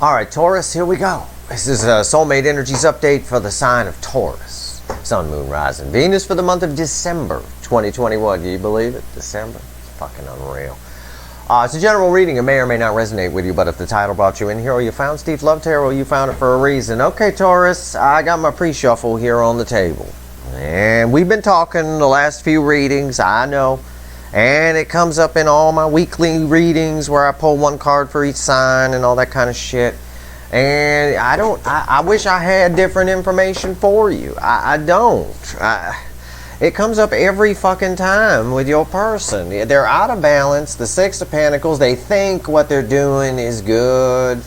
All right, Taurus, here we go. This is a Soulmate Energies update for the sign of Taurus. Sun, Moon, Rising, Venus for the month of December 2021. Do you believe it? December? It's fucking unreal. It's a general reading. It may or may not resonate with you, but if the title brought you in here or you found Steve Love Tarot, you found it for a reason. Okay, Taurus, I got my pre-shuffle here on the table. And we've been talking the last few readings, I know. And it comes up in all my weekly readings where I pull one card for each sign and all that kind of shit. And I wish I had different information for you. I don't. It comes up every fucking time with your person. They're out of balance. The Six of Pentacles, they think what they're doing is good.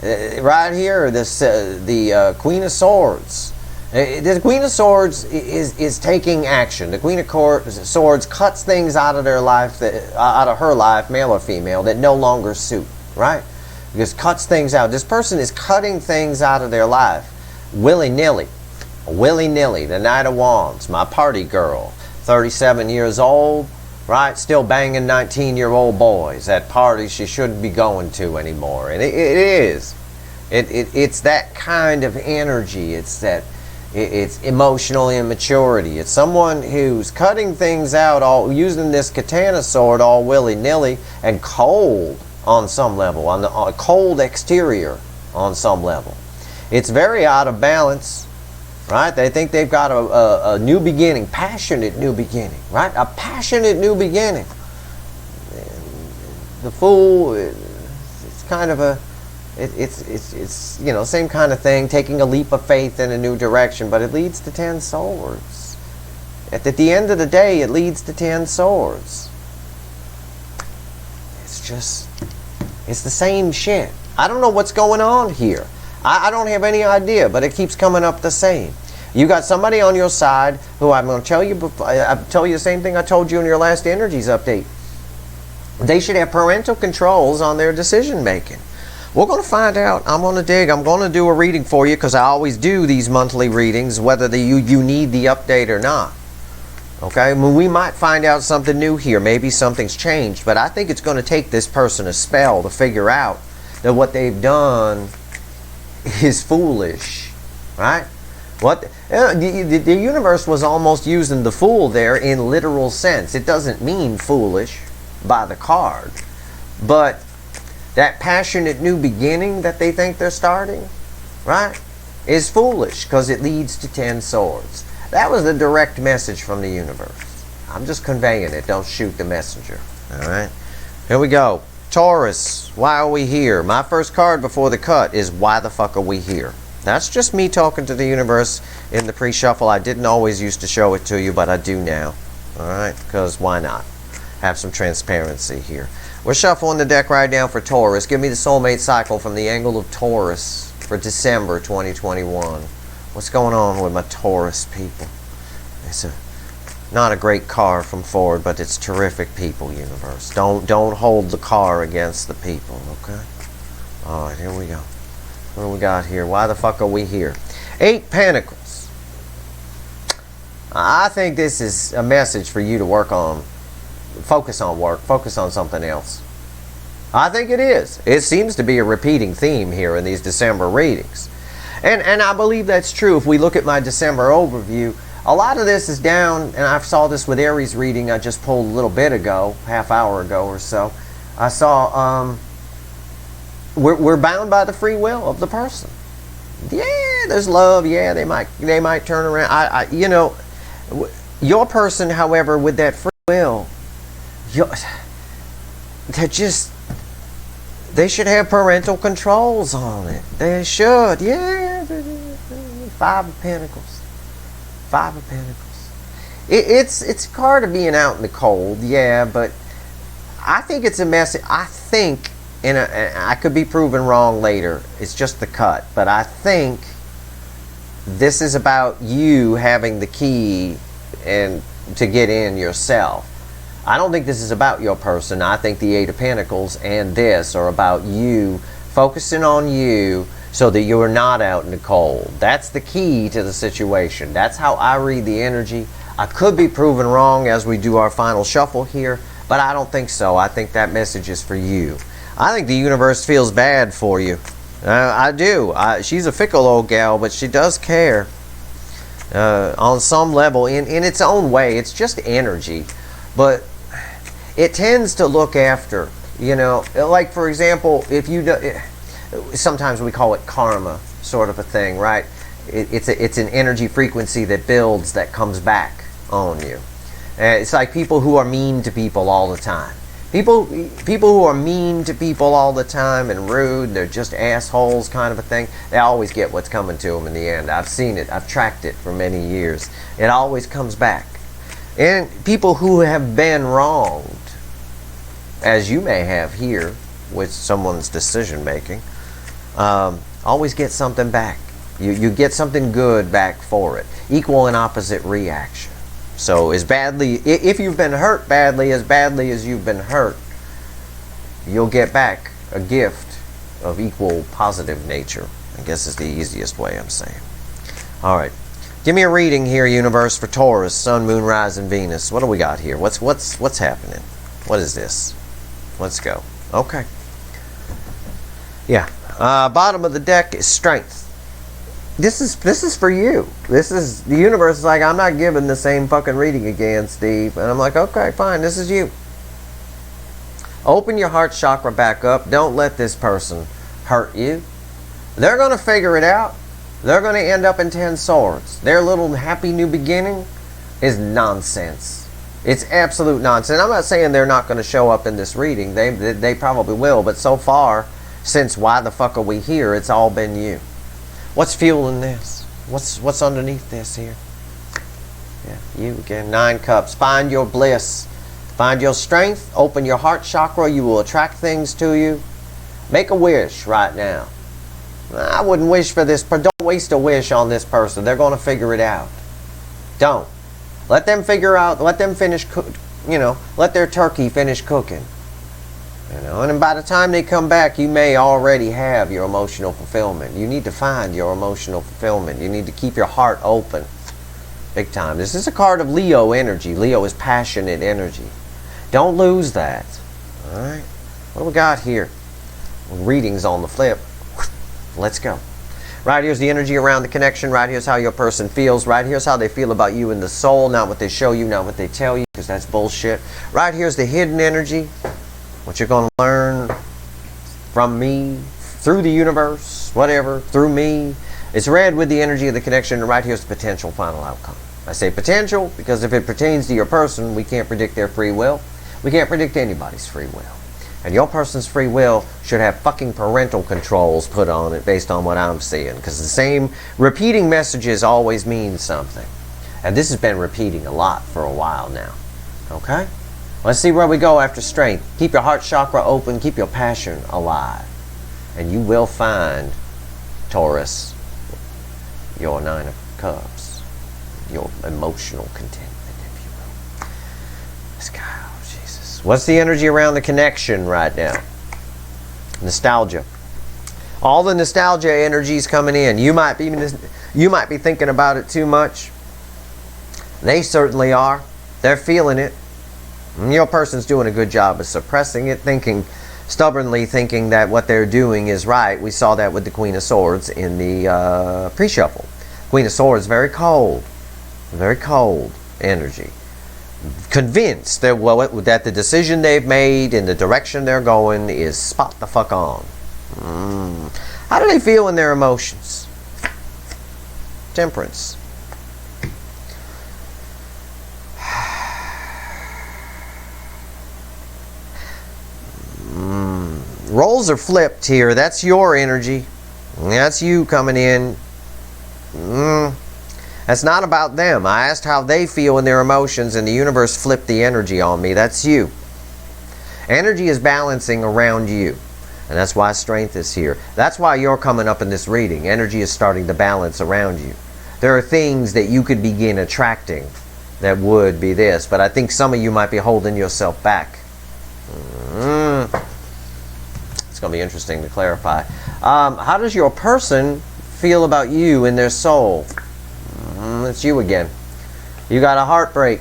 Right here, the Queen of Swords. The Queen of Swords is taking action. The Queen of Swords cuts things out of their life, out of her life, male or female, that no longer suit, right? Just cuts things out. This person is cutting things out of their life, willy-nilly. Willy-nilly. The Knight of Wands, my party girl, 37 years old, right? Still banging 19-year-old boys at parties she shouldn't be going to anymore. And it is. It's that kind of energy. It's emotional immaturity. It's someone who's cutting things out, all using this katana sword all willy-nilly and cold on some level, on a cold exterior on some level. It's very out of balance, right? They think they've got a new beginning, passionate new beginning, right? A passionate new beginning. The Fool, it's kind of a It's you know, same kind of thing, taking a leap of faith in a new direction, but it leads to 10 swords. At the end of the day, it leads to 10 swords. It's the same shit. I don't know what's going on here. I don't have any idea, but it keeps coming up the same. You got somebody on your side who I'm going to tell you, I'll tell you the same thing I told you in your last Energies update. They should have parental controls on their decision making. We're going to find out. I'm going to dig. I'm going to do a reading for you because I always do these monthly readings, whether you need the update or not. Okay? I mean, we might find out something new here. Maybe something's changed. But I think it's going to take this person a spell to figure out that what they've done is foolish. Right? The universe was almost using the Fool there in literal sense. It doesn't mean foolish by the card. But that passionate new beginning that they think they're starting, right, is foolish because it leads to 10 swords. That was the direct message from the universe. I'm just conveying it. Don't shoot the messenger. All right? Here we go. Taurus, why are we here? My first card before the cut is why the fuck are we here? That's just me talking to the universe in the pre-shuffle. I didn't always used to show it to you, but I do now. All right? Because why not? Have some transparency here. We're shuffling the deck right now for Taurus. Give me the soulmate cycle from the angle of Taurus for December 2021. What's going on with my Taurus people? It's not a great car from forward, but it's terrific people, universe. Don't hold the car against the people, okay? All right, here we go. What do we got here? Why the fuck are we here? 8 Pentacles. I think this is a message for you to work on. Focus on work. Focus on something else. I think it is. It seems to be a repeating theme here in these December readings. And I believe that's true. If we look at my December overview, a lot of this is down, and I saw this with Aries reading I just pulled a little bit ago, half hour ago or so. I saw we're bound by the free will of the person. Yeah, there's love. Yeah, they might turn around. You know, your person, however, with that free will, they should have parental controls on it. They should, yeah. 5 of Pentacles. 5 of Pentacles. It's a card of being out in the cold, yeah, but I think it's a message. I think, and I could be proven wrong later. It's just the cut, but I think this is about you having the key and to get in yourself. I don't think this is about your person. I think the 8 of Pentacles and this are about you focusing on you so that you are not out in the cold. That's the key to the situation. That's how I read the energy. I could be proven wrong as we do our final shuffle here, but I don't think so. I think that message is for you. I think the universe feels bad for you. I do. She's a fickle old gal, but she does care. On some level, in its own way. It's just energy. But it tends to look after, you know, like for example, if you do, sometimes we call it karma, sort of a thing, right? It's an energy frequency that builds, that comes back on you. It's like people who are mean to people all the time. People who are mean to people all the time and rude, they're just assholes kind of a thing, they always get what's coming to them in the end. I've seen it. I've tracked it for many years. It always comes back. And people who have been wronged, as you may have here with someone's decision making, always get something back. You get something good back for it. Equal and opposite reaction. So as badly, if you've been hurt badly as you've been hurt, you'll get back a gift of equal positive nature. I guess is the easiest way I'm saying. All right. Give me a reading here, universe, for Taurus, Sun, Moon, Rising, Venus. What do we got here? What's happening? What is this? Let's go. Okay. Yeah. Bottom of the deck is Strength. This is for you. This is, the universe is like, I'm not giving the same fucking reading again, Steve. And I'm like, okay, fine, this is you. Open your heart chakra back up. Don't let this person hurt you. They're going to figure it out. They're going to end up in 10 swords. Their little happy new beginning is nonsense. It's absolute nonsense. I'm not saying they're not going to show up in this reading. They probably will. But so far, since why the fuck are we here, it's all been you. What's fueling this? What's underneath this here? Yeah, you again. 9 cups. Find your bliss. Find your strength. Open your heart chakra. You will attract things to you. Make a wish right now. I wouldn't wish for this. Don't waste a wish on this person. They're going to figure it out. Don't. Let them figure out. Let them finish. Let their turkey finish cooking. And then by the time they come back, you may already have your emotional fulfillment. You need to find your emotional fulfillment. You need to keep your heart open. Big time. This is a card of Leo energy. Leo is passionate energy. Don't lose that. Alright? What do we got here? Readings on the flip. Let's go. Right here's the energy around the connection. Right here's how your person feels. Right here's how they feel about you in the soul. Not what they show you, not what they tell you, because that's bullshit. Right here's the hidden energy. What you're going to learn from me, through the universe, whatever, through me. It's read with the energy of the connection, and right here's the potential final outcome. I say potential because if it pertains to your person, we can't predict their free will. We can't predict anybody's free will. And your person's free will should have fucking parental controls put on it based on what I'm seeing. Because the same repeating messages always mean something. And this has been repeating a lot for a while now. Okay? Let's see where we go after strength. Keep your heart chakra open. Keep your passion alive. And you will find, Taurus, your 9 of Cups. Your emotional contentment, if you will. This guy, oh Jesus. What's the energy around the connection right now? Nostalgia. All the nostalgia energies coming in. You might be thinking about it too much. They certainly are. They're feeling it. Your person's doing a good job of suppressing it, stubbornly thinking that what they're doing is right. We saw that with the Queen of Swords in the pre-shuffle. Queen of Swords, very cold energy. Convinced that the decision they've made and the direction they're going is spot the fuck on. How do they feel in their emotions? Temperance. Roles are flipped here. That's your energy. That's you coming in. That's not about them. I asked how they feel in their emotions, and the universe flipped the energy on me. That's you. Energy is balancing around you. And that's why strength is here. That's why you're coming up in this reading. Energy is starting to balance around you. There are things that you could begin attracting that would be this. But I think some of you might be holding yourself back. It's going to be interesting to clarify. How does your person feel about you in their soul? It's you again. You got a heartbreak.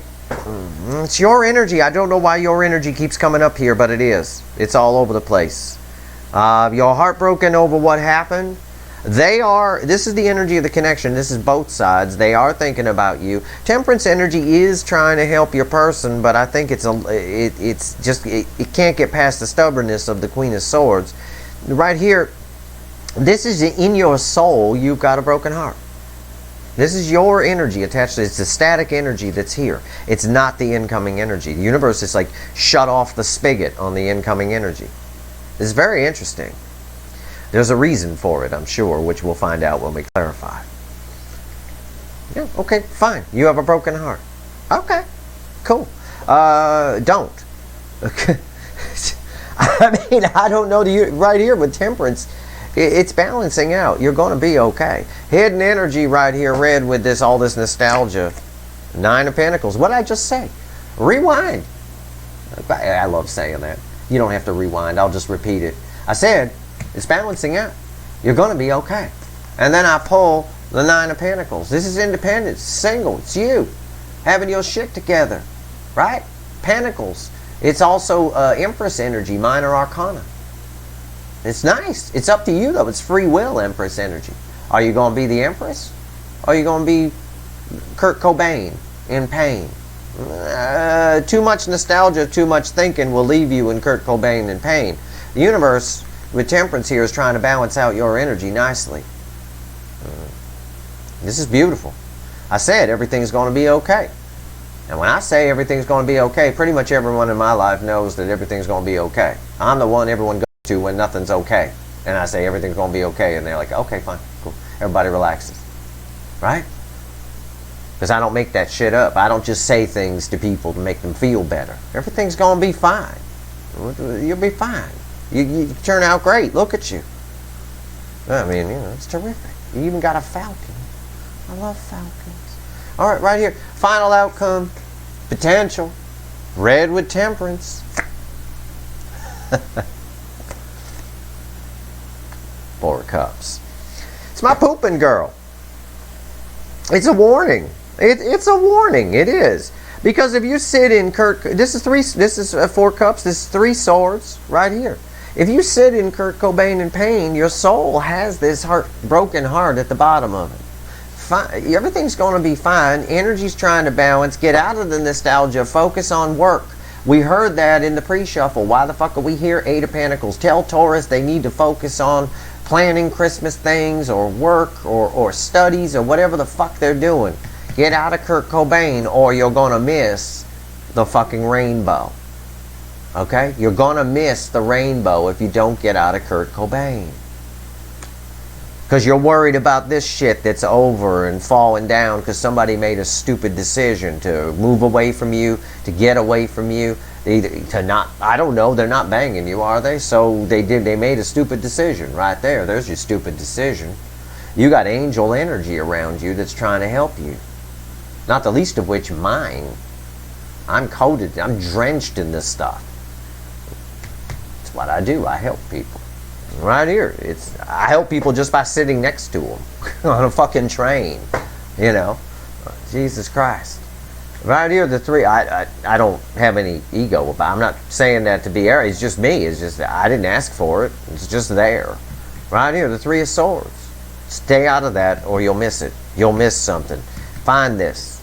It's your energy. I don't know why your energy keeps coming up here, but it is. It's all over the place. You're heartbroken over what happened. This is the energy of the connection. This is both sides. They are thinking about you. Temperance energy is trying to help your person, but I think it can't get past the stubbornness of the Queen of Swords. Right here, this is in your soul. You've got a broken heart. This is your energy attached to it. It's the static energy that's here. It's not the incoming energy. The universe is like shut off the spigot on the incoming energy. This is very interesting. There's a reason for it, I'm sure, which we'll find out when we clarify. Yeah, okay, fine. You have a broken heart. Okay, cool. Don't. Okay. I mean, I don't know. Right here with temperance, it's balancing out. You're going to be okay. Hidden energy right here, red with all this nostalgia. 9 of Pentacles. What did I just say? Rewind. I love saying that. You don't have to rewind. I'll just repeat it. I said, it's balancing out. You're going to be okay. And then I pull the 9 of Pentacles. This is independence. Single. It's you. Having your shit together. Right? Pentacles. It's also Empress energy. Minor Arcana. It's nice. It's up to you, though. It's free will, Empress energy. Are you going to be the Empress? Or are you going to be Kurt Cobain in pain? Too much nostalgia, too much thinking will leave you in Kurt Cobain in pain. The universe, with temperance here, is trying to balance out your energy nicely. This is beautiful. I said everything's going to be okay. And when I say everything's going to be okay, pretty much everyone in my life knows that everything's going to be okay. I'm the one everyone goes to when nothing's okay. And I say everything's going to be okay. And they're like, okay, fine, cool. Everybody relaxes. Right? Because I don't make that shit up. I don't just say things to people to make them feel better. Everything's going to be fine. You'll be fine. You turn out great. Look at you. I mean, it's terrific. You even got a falcon. I love falcons. All right, right here. Final outcome. Potential. Red with temperance. 4 of Cups. It's my pooping girl. It's a warning. It's a warning. It is. Because if you sit in this is 4 Cups. This is 3 Swords right here. If you sit in Kurt Cobain in pain, your soul has this broken heart at the bottom of it. Fine. Everything's going to be fine. Energy's trying to balance. Get out of the nostalgia. Focus on work. We heard that in the pre-shuffle. Why the fuck are we here? 8 of Pentacles. Tell Taurus they need to focus on planning Christmas things or work or studies or whatever the fuck they're doing. Get out of Kurt Cobain or you're going to miss the fucking rainbow. Okay? You're going to miss the rainbow if you don't get out of Kurt Cobain. Because you're worried about this shit that's over and falling down because somebody made a stupid decision to move away from you, to get away from you, to not, I don't know, they're not banging you, are they? So they made a stupid decision right there. There's your stupid decision. You got angel energy around you that's trying to help you. Not the least of which mine. I'm coated, I'm drenched in this stuff. It's what I do. I help people. Right here. I help people just by sitting next to them on a fucking train. Jesus Christ. Right here, the 3. I don't have any ego about it. I'm not saying that to be arrogant. It's just me. It's just I didn't ask for it. It's just there. Right here, the 3 of Swords. Stay out of that or you'll miss it. You'll miss something. Find this.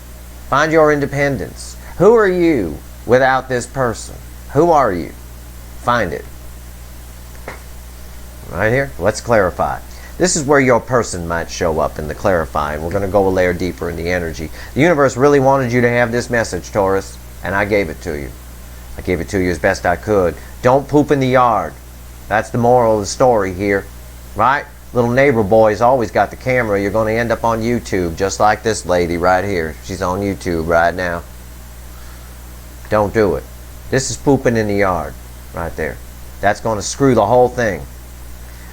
Find your independence. Who are you without this person? Who are you? Find it. Right here. Let's clarify. This is where your person might show up in the clarifying. We're going to go a layer deeper in the energy. The universe really wanted you to have this message, Taurus, and I gave it to you. I gave it to you as best I could. Don't poop in the yard. That's the moral of the story here. Right? Little neighbor boy's always got the camera. You're going to end up on YouTube, just like this lady right here. She's on YouTube right now. Don't do it. This is pooping in the yard right there. That's going to screw the whole thing.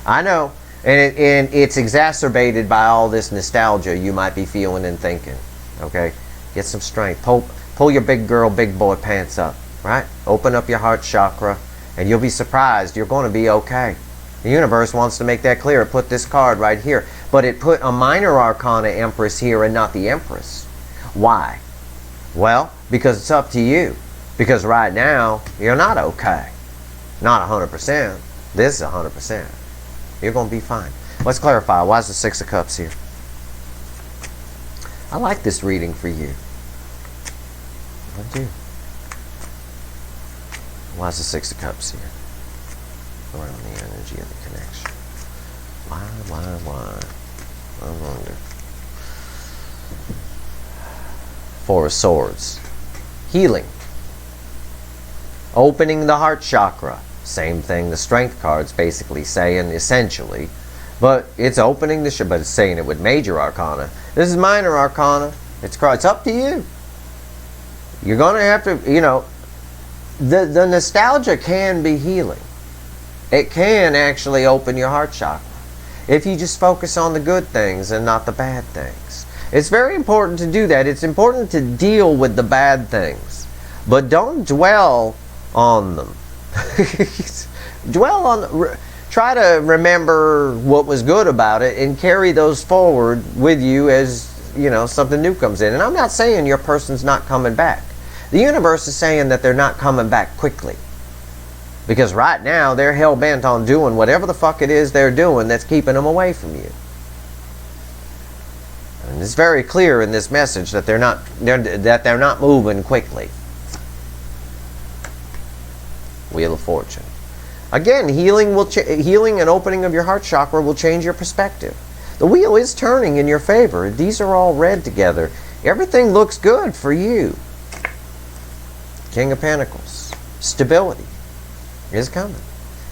I know. And it's exacerbated by all this nostalgia you might be feeling and thinking. Okay? Get some strength. Pull your big girl, big boy pants up. Right? Open up your heart chakra. And you'll be surprised. You're going to be okay. The universe wants to make that clear. It put this card right here. But it put a minor arcana Empress here and not the Empress. Why? Well, because it's up to you. Because right now, you're not okay. Not 100%. This is 100%. You're going to be fine. Let's clarify. Why is the Six of Cups here? I like this reading for you. I do. Why is the Six of Cups here? Around the energy of the connection. Why? I wonder. Four of Swords. Healing. Opening the heart chakra. Same thing the Strength card's basically saying, essentially. But it's opening the but it's saying it with major arcana. This is minor arcana. It's up to you. You're going to have to, you know, the nostalgia can be healing. It can actually open your heart chakra if you just focus on the good things and not the bad things. It's very important to do that. It's important to deal with the bad things, but don't dwell on them. Try to remember what was good about it and carry those forward with you as, you know, something new comes in. And I'm not saying your person's not coming back. The universe is saying that they're not coming back quickly. Because right now they're hell-bent on doing whatever the fuck it is they're doing that's keeping them away from you. And it's very clear in this message that they're not moving quickly. Wheel of Fortune. Again, healing and opening of your heart chakra will change your perspective. The wheel is turning in your favor. These are all red together. Everything looks good for you. King of Pentacles. Stability is coming.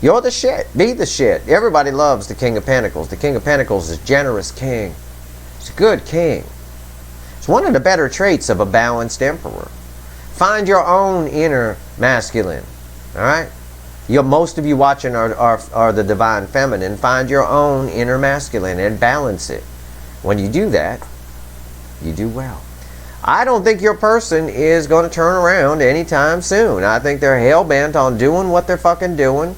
You're the shit. Be the shit. Everybody loves the King of Pentacles. The King of Pentacles is a generous king. He's a good king. It's one of the better traits of a balanced emperor. Find your own inner masculine. Alright? Most of you watching are the divine feminine. Find your own inner masculine and balance it. When you do that, you do well. I don't think your person is going to turn around anytime soon. I think they're hell-bent on doing what they're fucking doing,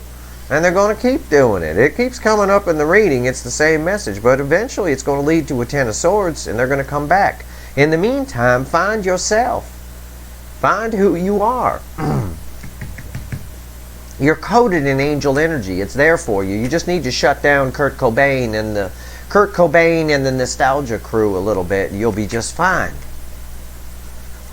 and they're going to keep doing it. It keeps coming up in the reading. It's the same message, but eventually it's going to lead to a Ten of Swords, and they're going to come back. In the meantime, find yourself. Find who you are. You're coded in angel energy. It's there for you. You just need to shut down Kurt Cobain and the nostalgia crew a little bit, and you'll be just fine.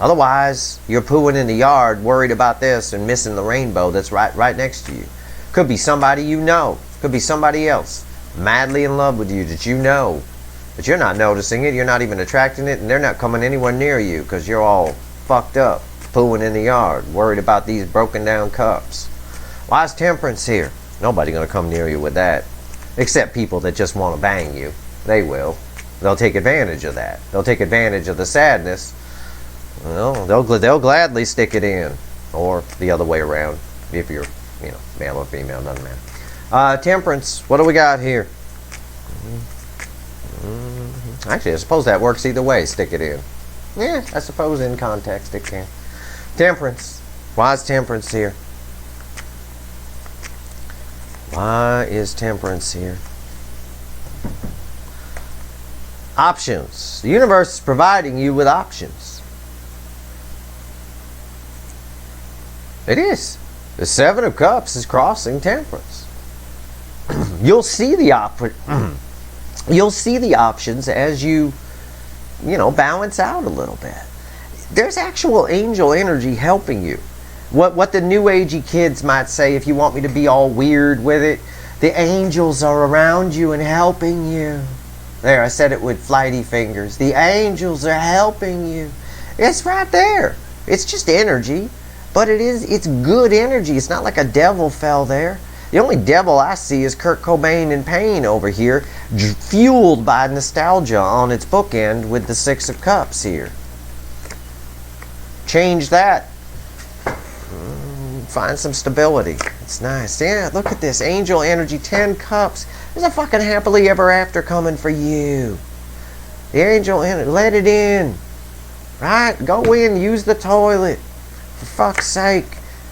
Otherwise, you're pooing in the yard, worried about this and missing the rainbow that's right next to you. Could be somebody you know. Could be somebody else madly in love with you that you know. But you're not noticing it. You're not even attracting it. And they're not coming anywhere near you because you're all fucked up, pooing in the yard, worried about these broken down cups. Why is Temperance here? Nobody going to come near you with that. Except people that just want to bang you. They will. They'll take advantage of that. They'll take advantage of the sadness. Well, they'll gladly stick it in, or the other way around. If you're, you know, male or female, doesn't matter. Temperance. What do we got here? Actually, I suppose that works either way. Stick it in. Yeah, I suppose in context it can. Temperance. Why is Temperance here? Why is Temperance here? Options. The universe is providing you with options. It is. The Seven of Cups is crossing Temperance. You'll see the options as you balance out a little bit. There's actual angel energy helping you. What the new agey kids might say, if you want me to be all weird with it, the angels are around you and helping you. There, I said it with flighty fingers. The angels are helping you. It's right there. It's just energy. But it's good energy. It's not like a devil fell there. The only devil I see is Kurt Cobain in pain over here, fueled by nostalgia on its bookend with the Six of Cups here. Change that. Find some stability. It's nice. Yeah, look at this. Angel energy, 10 cups. There's a fucking happily ever after coming for you. The angel energy, let it in. Right? Go in, use the toilet. For fuck's sake.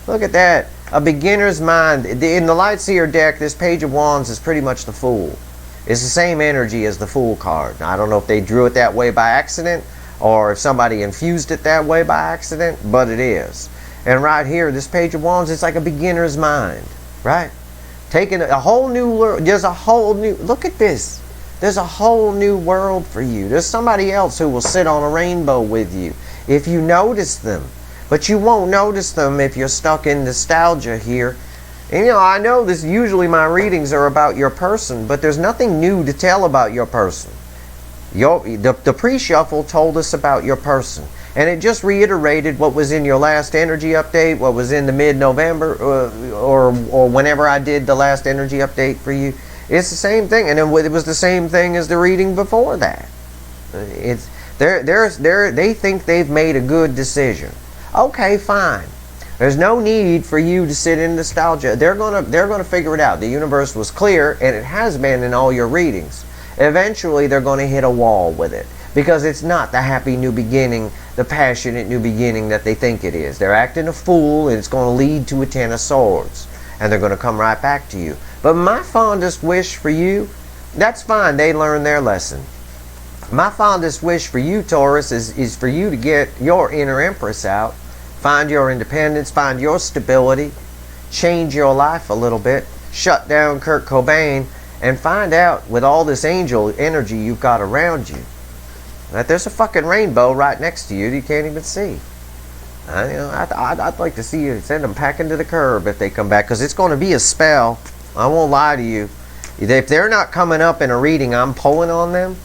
Look at that. A beginner's mind. In the Lightseer deck, this Page of Wands is pretty much the Fool. It's the same energy as the Fool card. Now, I don't know if they drew it that way by accident or if somebody infused it that way by accident, but it is. And right here, this Page of Wands is like a beginner's mind. Right? Taking a whole new world. There's a whole new, look at this. There's a whole new world for you. There's somebody else who will sit on a rainbow with you if you notice them. But you won't notice them if you're stuck in nostalgia here. And you know, I know this, usually my readings are about your person, but there's nothing new to tell about your person. The pre-shuffle told us about your person. And it just reiterated what was in your last energy update, what was in the mid-November, or whenever I did the last energy update for you. It's the same thing, and it was the same thing as the reading before that. They think they've made a good decision. Okay, fine. There's no need for you to sit in nostalgia. They're gonna figure it out. The universe was clear, and it has been in all your readings. Eventually, they're going to hit a wall with it, because it's not the happy new beginning, the passionate new beginning that they think it is. They're acting a fool, and it's going to lead to a Ten of Swords, and they're going to come right back to you. But my fondest wish for you, that's fine, they learned their lesson. My fondest wish for you, Taurus, is for you to get your inner Empress out, find your independence, find your stability, change your life a little bit, shut down Kurt Cobain, and find out, with all this angel energy you've got around you, that there's a fucking rainbow right next to you that you can't even see. I'd like to see you send them packing to the curb if they come back, because it's going to be a spell. I won't lie to you. If they're not coming up in a reading I'm pulling on them,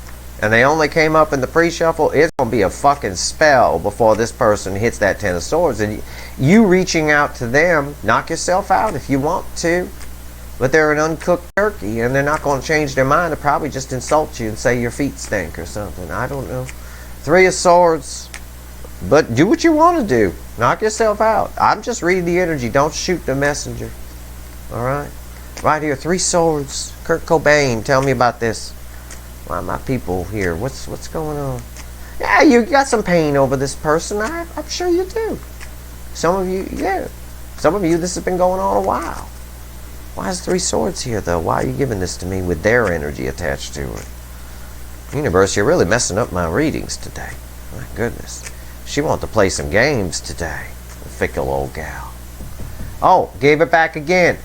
and they only came up in the pre-shuffle, it's going to be a fucking spell before this person hits that Ten of Swords. And you reaching out to them, knock yourself out if you want to. But they're an uncooked turkey, and they're not going to change their mind. They'll probably just insult you and say your feet stink or something. I don't know. Three of Swords. But do what you want to do. Knock yourself out. I'm just reading the energy. Don't shoot the messenger. Alright? Right here, Three Swords. Kurt Cobain. Tell me about this. Why my people here? What's going on? Yeah, you got some pain over this person. I'm sure you do. Some of you, yeah. Some of you, this has been going on a while. Why is Three Swords here, though? Why are you giving this to me with their energy attached to it? Universe, you're really messing up my readings today. My goodness. She wants to play some games today. The fickle old gal. Oh, gave it back again.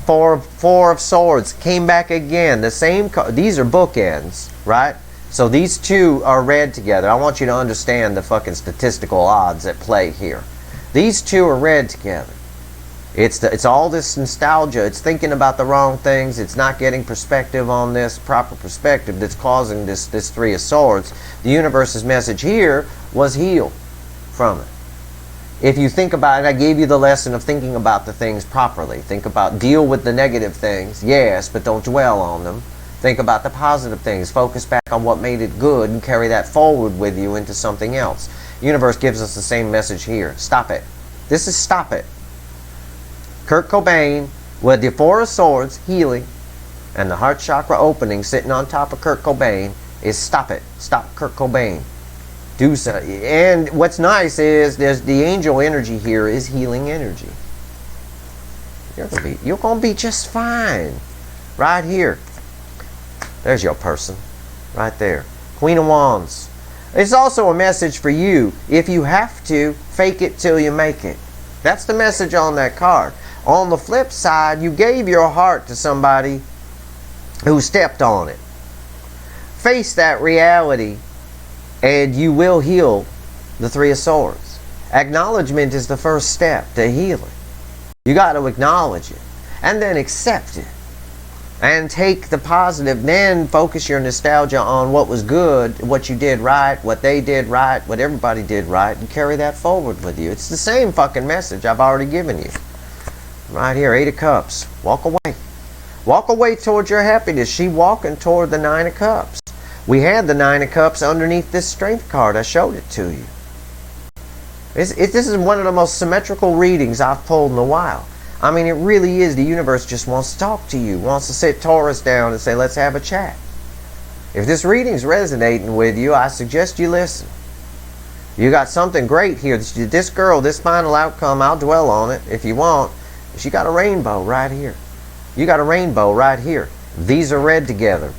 Four of Swords. Came back again. The same these are bookends, right? So these two are read together. I want you to understand the fucking statistical odds at play here. These two are read together. It's all this nostalgia. It's thinking about the wrong things. It's not getting perspective on this, proper perspective, that's causing this Three of Swords. The universe's message here was heal from it. If you think about it, I gave you the lesson of thinking about the things properly. Deal with the negative things, yes, but don't dwell on them. Think about the positive things. Focus back on what made it good and carry that forward with you into something else. The universe gives us the same message here. Stop it. This is stop it. Kurt Cobain with the Four of Swords, healing, and the heart chakra opening sitting on top of Kurt Cobain is stop it. Stop Kurt Cobain. Do so. And what's nice is there's the angel energy here is healing energy. You're gonna be just fine. Right here. There's your person. Right there. Queen of Wands. It's also a message for you. If you have to, fake it till you make it. That's the message on that card. On the flip side, you gave your heart to somebody who stepped on it. Face that reality, and you will heal the Three of Swords. Acknowledgement is the first step to healing. You got to acknowledge it, and then accept it. And take the positive, then focus your nostalgia on what was good, what you did right, what they did right, what everybody did right, and carry that forward with you. It's the same fucking message I've already given you. Right here, Eight of Cups. Walk away. Walk away towards your happiness. She walking toward the Nine of Cups. We had the Nine of Cups underneath this Strength card. I showed it to you. This is one of the most symmetrical readings I've pulled in a while. I mean, it really is. The universe just wants to talk to you. Wants to sit Taurus down and say, let's have a chat. If this reading's resonating with you, I suggest you listen. You got something great here. This girl, this final outcome, I'll dwell on it if you want. She got a rainbow right here. You got a rainbow right here. These are read together.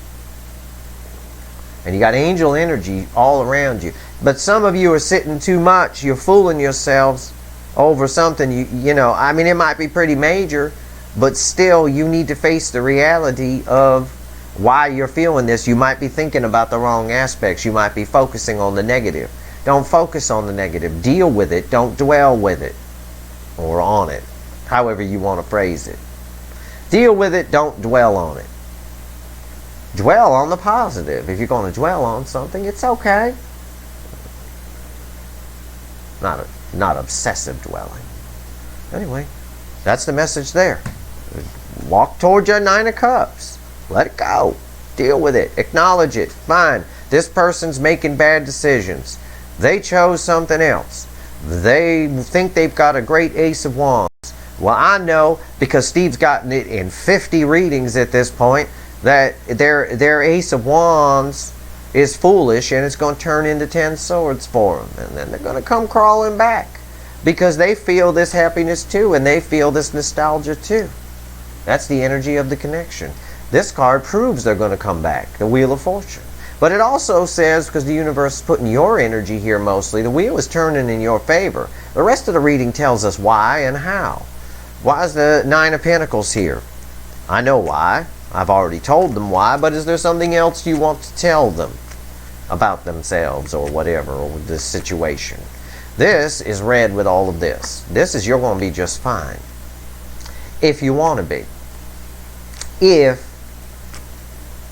And you got angel energy all around you. But some of you are sitting too much. You're fooling yourselves over something, you know. I mean, it might be pretty major, but still you need to face the reality of why you're feeling this. You might be thinking about the wrong aspects. You might be focusing on the negative. Don't focus on the negative. Deal with it. Don't dwell with it or on it, however you want to phrase it. Deal with it. Don't dwell on it. Dwell on the positive. If you're going to dwell on something, it's okay. Not obsessive dwelling. Anyway, that's the message there. Walk toward your Nine of Cups. Let it go. Deal with it. Acknowledge it. Fine. This person's making bad decisions. They chose something else. They think they've got a great Ace of Wands. Well, I know, because Steve's gotten it in 50 readings at this point, that their Ace of Wands is foolish, and it's going to turn into 10 swords for them. And then they're going to come crawling back, because they feel this happiness too, and they feel this nostalgia too. That's the energy of the connection. This card proves they're going to come back, the Wheel of Fortune. But it also says, because the universe is putting your energy here mostly, the wheel is turning in your favor. The rest of the reading tells us why and how. Why is the Nine of Pentacles here? I know why. I've already told them why, but is there something else you want to tell them about themselves or whatever, or this situation? This is read with all of this. This is you're going to be just fine. If you want to be. If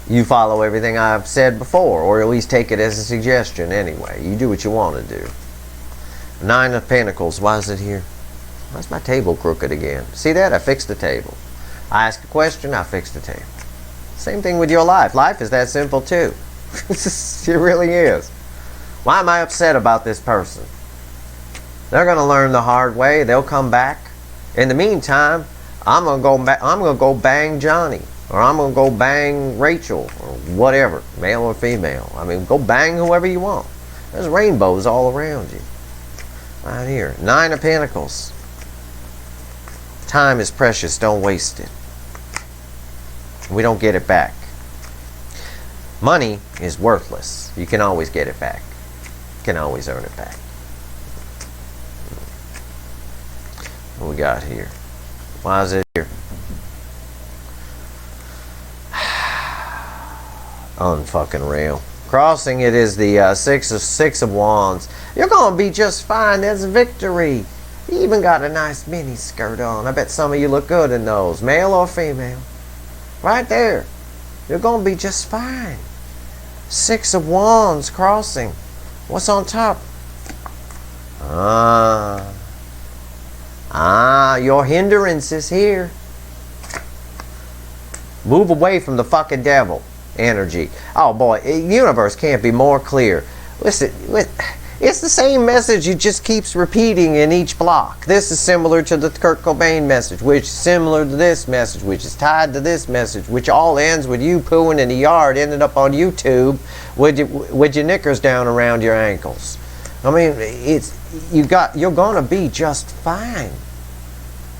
you follow everything I've said before, or at least take it as a suggestion anyway. You do what you want to do. Nine of Pentacles. Why is it here? Why's my table crooked again? See that? I fixed the table. I ask a question, I fix the table. Same thing with your life. Life is that simple too. It really is. Why am I upset about this person? They're going to learn the hard way. They'll come back. In the meantime, I'm going to go bang Johnny. Or I'm going to go bang Rachel, or whatever, male or female. I mean, go bang whoever you want. There's rainbows all around you. Right here. Nine of Pentacles. Time is precious. Don't waste it. We don't get it back. Money is worthless. You can always get it back. You can always earn it back. What we got here? Why is it here? Unfucking real. Crossing it is the six of Wands. You're gonna be just fine. There's victory. You even got a nice mini skirt on. I bet some of you look good in those, male or female. Right there. You're gonna be just fine. Six of Wands crossing. What's on top? Your hindrance is here. Move away from the fucking devil energy. Oh boy, the universe can't be more clear. Listen, it's the same message. It just keeps repeating in each block. This is similar to the Kurt Cobain message, which is similar to this message, which is tied to this message, which all ends with you pooing in the yard, ending up on YouTube with your knickers down around your ankles. I mean, you're gonna be just fine.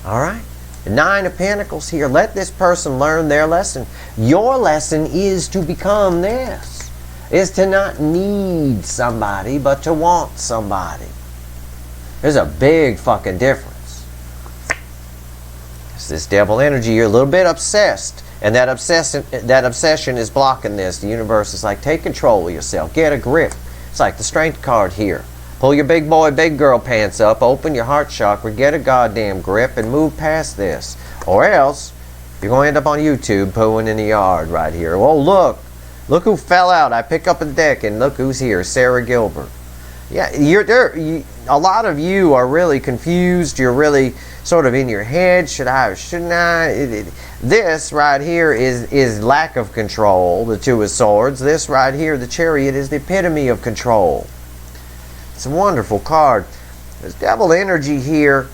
All right. Nine of Pentacles here. Let this person learn their lesson. Your lesson is to become this. Is to not need somebody, but to want somebody. There's a big fucking difference. It's this devil energy. You're a little bit obsessed. And that obsession is blocking this. The universe is like, take control of yourself. Get a grip. It's like the Strength card here. Pull your big boy, big girl pants up, open your heart chakra, get a goddamn grip, and move past this. Or else, you're going to end up on YouTube pooing in the yard right here. Oh, look who fell out. I pick up a deck, and look who's here, Sarah Gilbert. Yeah, a lot of you are really confused. You're really sort of in your head. Should I or shouldn't I? This right here is lack of control, the Two of Swords. This right here, the Chariot, is the epitome of control. It's a wonderful card. There's devil energy here.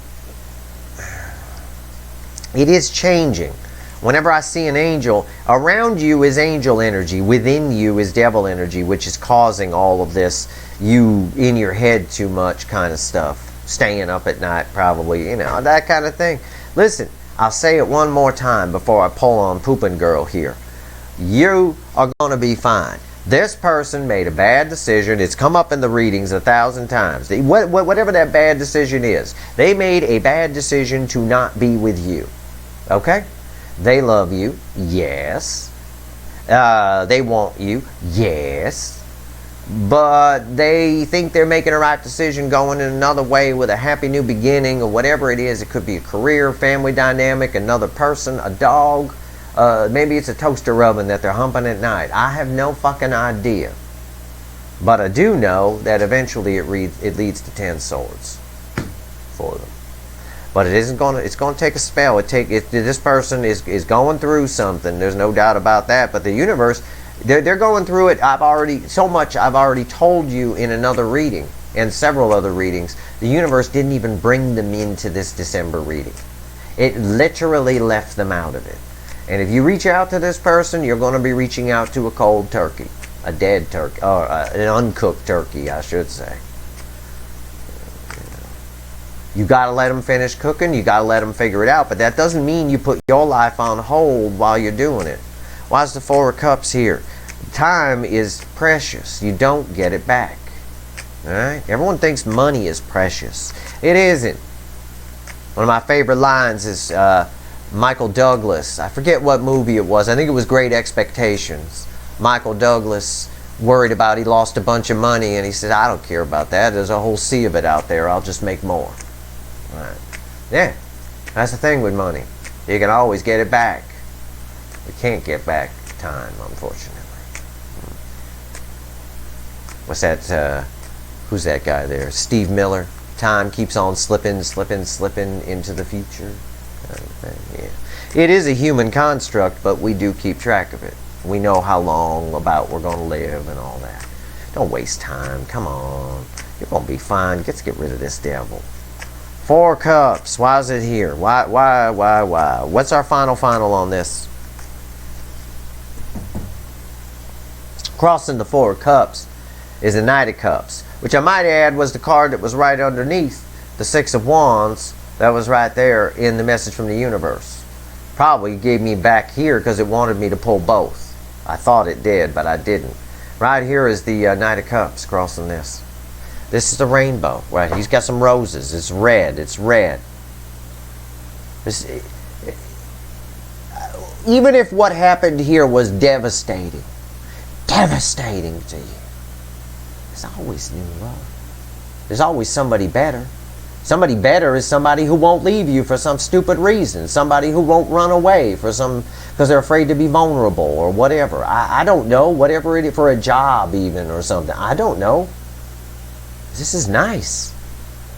It is changing. Whenever I see an angel, around you is angel energy. Within you is devil energy, which is causing all of this, you in your head too much kind of stuff. Staying up at night probably, that kind of thing. Listen, I'll say it one more time before I pull on Poopin' Girl here. You are going to be fine. This person made a bad decision. It's come up in the readings 1,000 times. Whatever that bad decision is, they made a bad decision to not be with you. Okay? They love you. Yes. They want you. Yes. But they think they're making a right decision going in another way with a happy new beginning or whatever it is. It could be a career, family dynamic, another person, a dog. Maybe it's a toaster oven that they're humping at night. I have no fucking idea. But I do know that eventually it leads to 10 swords for them. But it's going to take a spell. This person is going through something. There's no doubt about that. But the universe, they're going through it. I've already told you in another reading and several other readings. The universe didn't even bring them into this December reading. It literally left them out of it. And if you reach out to this person, you're going to be reaching out to a cold turkey, a dead turkey, or an uncooked turkey, I should say. You got to let them finish cooking. You got to let them figure it out. But that doesn't mean you put your life on hold while you're doing it. Why is the Four of Cups here? Time is precious. You don't get it back. All right? Everyone thinks money is precious. It isn't. One of my favorite lines is Michael Douglas. I forget what movie it was. I think it was Great Expectations. Michael Douglas worried about he lost a bunch of money, and he said, I don't care about that. There's a whole sea of it out there. I'll just make more. Right. Yeah, that's the thing with money. You can always get it back. You can't get back time, unfortunately. What's that? Who's that guy there? Steve Miller. Time keeps on slipping into the future. Kind of thing. Yeah. It is a human construct, but we do keep track of it. We know how long about we're going to live and all that. Don't waste time. Come on. You're going to be fine. Let's get rid of this devil. Four Cups. Why is it here? Why? What's our final on this? Crossing the Four Cups is the Knight of Cups, which I might add was the card that was right underneath the Six of Wands that was right there in the message from the universe. Probably gave me back here because it wanted me to pull both. I thought it did, but I didn't. Right here is the Knight of Cups crossing this. This is the rainbow, right? He's got some roses. It's red. It's red. Even if what happened here was devastating to you, there's always new love. There's always somebody better. Somebody better is somebody who won't leave you for some stupid reason. Somebody who won't run away because they're afraid to be vulnerable or whatever. I don't know. Whatever it is, for a job even or something. I don't know. This is nice.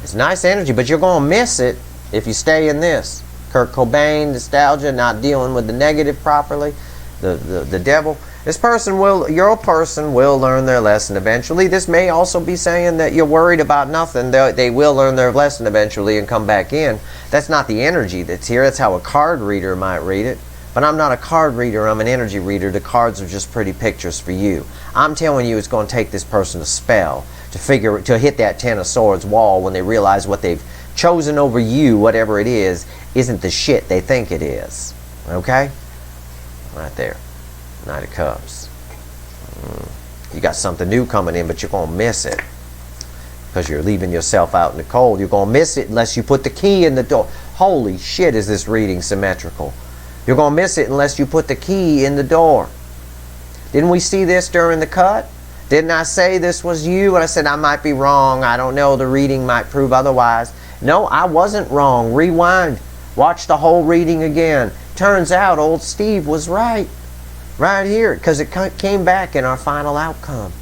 It's nice energy, but you're going to miss it if you stay in this. Kurt Cobain, nostalgia, not dealing with the negative properly, the devil. Your person will learn their lesson eventually. This may also be saying that you're worried about nothing. They will learn their lesson eventually and come back in. That's not the energy that's here. That's how a card reader might read it. But I'm not a card reader. I'm an energy reader. The cards are just pretty pictures for you. I'm telling you it's going to take this person a spell to hit that Ten of Swords wall when they realize what they've chosen over you, whatever it is, isn't the shit they think it is. Okay? Right there. Knight of Cups. You got something new coming in, but you're going to miss it. Because you're leaving yourself out in the cold. You're going to miss it unless you put the key in the door. Holy shit, is this reading symmetrical. You're going to miss it unless you put the key in the door. Didn't we see this during the cut? Didn't I say this was you? And I said, I might be wrong. I don't know. The reading might prove otherwise. No, I wasn't wrong. Rewind. Watch the whole reading again. Turns out old Steve was right. Right here. Because it came back in our final outcome.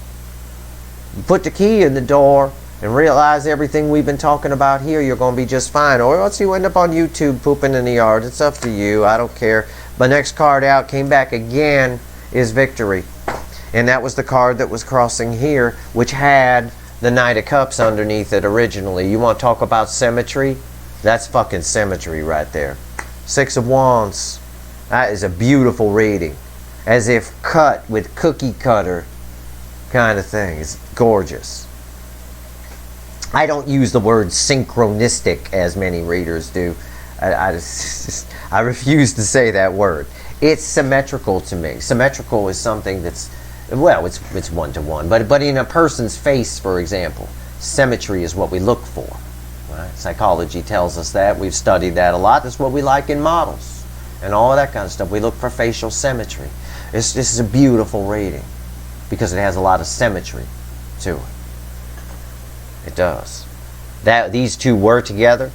You put the key in the door and realize everything we've been talking about here, you're going to be just fine. Or else you end up on YouTube pooping in the yard. It's up to you. I don't care. My next card out came back again is Victory. And that was the card that was crossing here, which had the Knight of Cups underneath it originally. You want to talk about symmetry? That's fucking symmetry right there. Six of Wands. That is a beautiful reading. As if cut with cookie cutter kind of thing. It's gorgeous. I don't use the word synchronistic as many readers do. I refuse to say that word. It's symmetrical to me. Symmetrical is something that's, well, it's one-to-one. But in a person's face, for example, symmetry is what we look for. Right? Psychology tells us that. We've studied that a lot. That's what we like in models. and all of that kind of stuff. We look for facial symmetry. This is a beautiful reading because it has a lot of symmetry to it. It does. These two were together.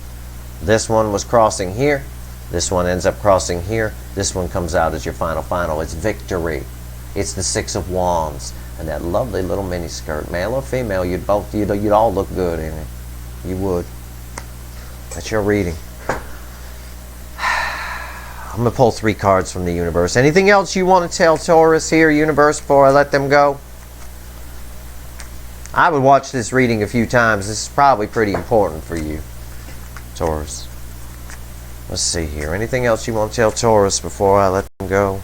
This one was crossing here. This one ends up crossing here. This one comes out as your final. It's victory. It's the Six of Wands. And that lovely little mini skirt. Male or female, you'd all look good in it. You would. That's your reading. I'm going to pull 3 cards from the universe. Anything else you want to tell Taurus here, universe, before I let them go? I would watch this reading a few times. This is probably pretty important for you, Taurus. Let's see here. Anything else you want to tell Taurus before I let them go?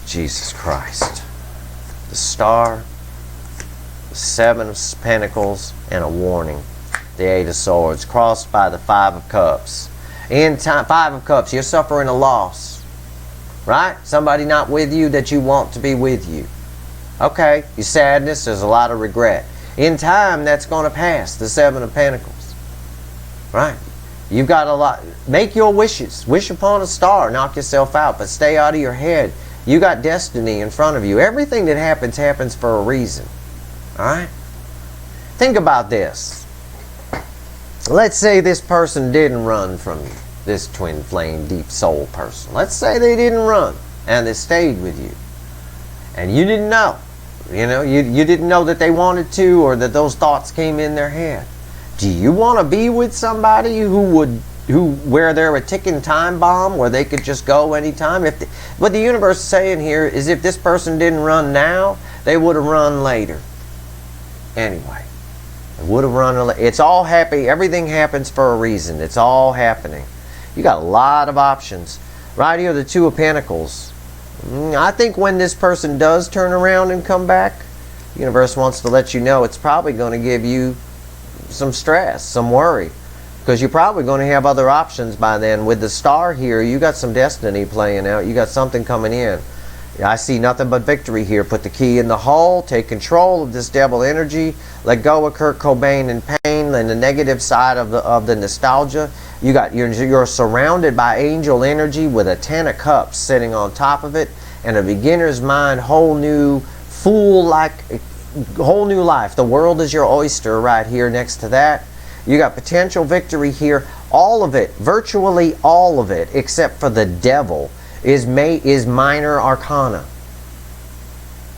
Jesus Christ. The Star, the Seven of Pentacles, and a warning. The Eight of Swords, crossed by the Five of Cups. In time, Five of Cups, you're suffering a loss. Right? Somebody not with you that you want to be with you. Okay, your sadness, there's a lot of regret. In time, that's going to pass, the Seven of Pentacles. Right? You've got a lot. Make your wishes. Wish upon a star. Knock yourself out, but stay out of your head. You got destiny in front of you. Everything that happens for a reason. Alright? Think about this. Let's say this person didn't run from you. This twin flame, deep soul person. Let's say they didn't run and they stayed with you. And you didn't know. You know, you didn't know that they wanted to, or that those thoughts came in their head. Do you want to be with somebody where they're a ticking time bomb, where they could just go anytime? What the universe is saying here is, if this person didn't run now, they would have run later. Anyway, they would have run. It's all happy. Everything happens for a reason. It's all happening. You got a lot of options. Right here, the Two of Pentacles. I think when this person does turn around and come back, the universe wants to let you know it's probably going to give you some stress, some worry. Because you're probably going to have other options by then. With the Star here, you got some destiny playing out. You got something coming in. I see nothing but victory here. Put the key in the hole. Take control of this devil energy. Let go of Kurt Cobain and pain and the negative side of the nostalgia. You're surrounded by angel energy with a 10 of Cups sitting on top of it, and a beginner's mind, whole new life. The world is your oyster right here next to that. You got potential victory here. All of it, virtually all of it, except for the devil, is minor arcana.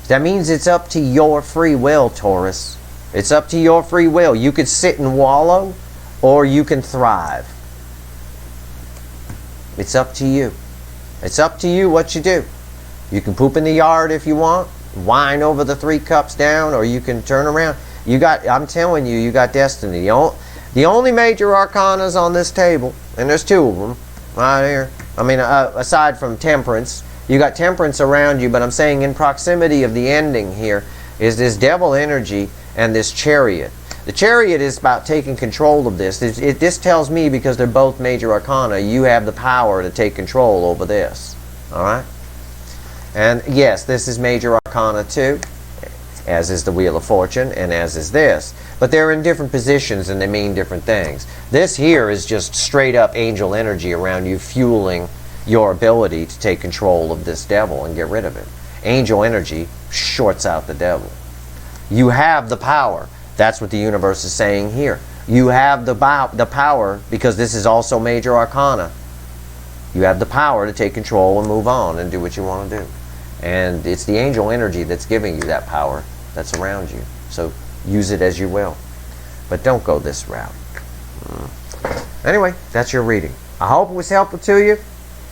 That means it's up to your free will, Taurus. It's up to your free will. You could sit and wallow, or you can thrive. It's up to you. It's up to you what you do. You can poop in the yard if you want, whine over the 3 cups down, or you can turn around. I'm telling you, you got destiny. The only major arcanas on this table, and there's 2 of them right here. I mean, aside from Temperance, you got Temperance around you, but I'm saying in proximity of the ending here is this devil energy and this Chariot. The Chariot is about taking control of this. This tells me, because they're both major arcana, you have the power to take control over this. Alright? And yes, this is major arcana too, as is the Wheel of Fortune, and as is this. But they're in different positions and they mean different things. This here is just straight up angel energy around you, fueling your ability to take control of this devil and get rid of it. Angel energy shorts out the devil. You have the power. That's what the universe is saying here. You have the power, because this is also major arcana. You have the power to take control and move on and do what you want to do. And it's the angel energy that's giving you that power that's around you. So use it as you will. But don't go this route. Anyway, that's your reading. I hope it was helpful to you.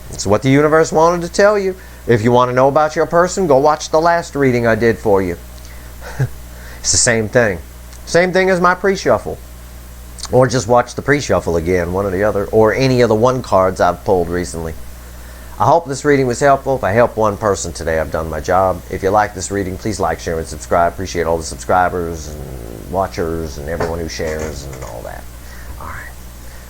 It's what the universe wanted to tell you. If you want to know about your person, go watch the last reading I did for you. It's the same thing. Same thing as my pre-shuffle. Or just watch the pre-shuffle again, one or the other. Or any of the 1 cards I've pulled recently. I hope this reading was helpful. If I helped one person today, I've done my job. If you like this reading, please like, share, and subscribe. Appreciate all the subscribers and watchers and everyone who shares and all that. Alright.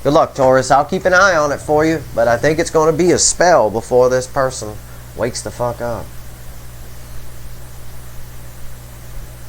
Good luck, Taurus. I'll keep an eye on it for you, but I think it's going to be a spell before this person wakes the fuck up.